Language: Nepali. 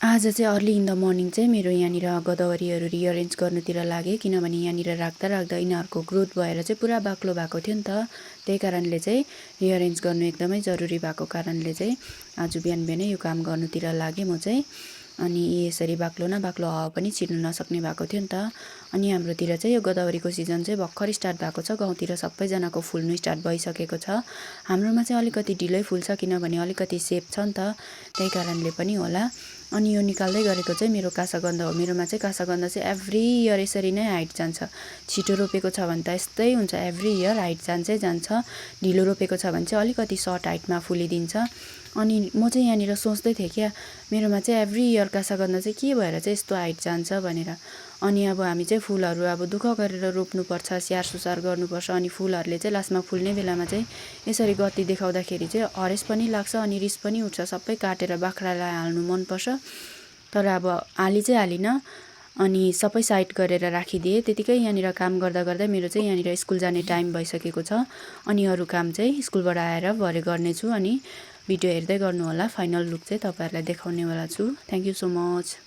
आज चाहिँ अर्ली इन द मर्निङ चाहिँ मेरो यहाँनिर गोदावरीहरू रिअरेन्ज गर्नुतिर लागेँ, किनभने यहाँनिर राख्दा राख्दा यिनीहरूको ग्रोथ भएर चाहिँ पुरा बाक्लो भएको थियो नि त। त्यही कारणले चाहिँ रिअरेन्ज गर्नु एकदमै जरुरी भएको कारणले चाहिँ आज बिहान बिहानै यो काम गर्नुतिर लागेँ म चाहिँ। अनि यसरी बाक्लो न बाक्लो हावा पनि छिर्नु नसक्ने भएको थियो नि त। अनि हाम्रोतिर चाहिँ यो गोदावरीको सिजन चाहिँ भर्खर स्टार्ट भएको छ, गाउँतिर सबैजनाको फुल्नु स्टार्ट भइसकेको छ। हाम्रोमा चाहिँ अलिकति ढिलै फुल्छ किनभने अलिकति सेप छ नि त, त्यही कारणले पनि होला। अनि यो निकाल्दै गरेको चाहिँ मेरो कासागन्ध हो। मेरोमा चाहिँ कासागन्ध चाहिँ एभ्री इयर यसरी नै हाइट जान्छ। छिटो रोपेको छ भने त यस्तै हुन्छ, एभ्री इयर हाइट जान्छै जान्छ। ढिलो रोपेको छ भने चाहिँ अलिकति सर्ट हाइटमा फुलिदिन्छ। अनि म चाहिँ यहाँनिर सोच्दै थिएँ क्या, मेरोमा चाहिँ एभ्री इयर कासागन्ध चाहिँ के भएर चाहिँ यस्तो हाइट जान्छ भनेर। अनि अब हामी चाहिँ फुलहरू अब दुःख गरेर रोप्नुपर्छ, स्याहार सुसार गर्नुपर्छ। अनि फुलहरूले चाहिँ लास्टमा फुल्ने बेलामा चाहिँ यसरी गति देखाउँदाखेरि चाहिँ हरेस पनि लाग्छ अनि रिस पनि उठ्छ। सबै काटेर बाख्रालाई हाल्नु मनपर्छ, तर अब हाली चाहिँ हालिनँ। अनि सबै साइड गरेर राखिदिएँ। त्यतिकै यहाँनिर काम गर्दा गर्दै मेरो चाहिँ यहाँनिर स्कुल जाने टाइम भइसकेको छ। अनि अरू काम चाहिँ स्कुलबाट आएर भरे गर्नेछु। अनि भिडियो हेर्दै गर्नुहोला, फाइनल लुक चाहिँ तपाईँहरूलाई देखाउनेवाला छु। Thank you so much.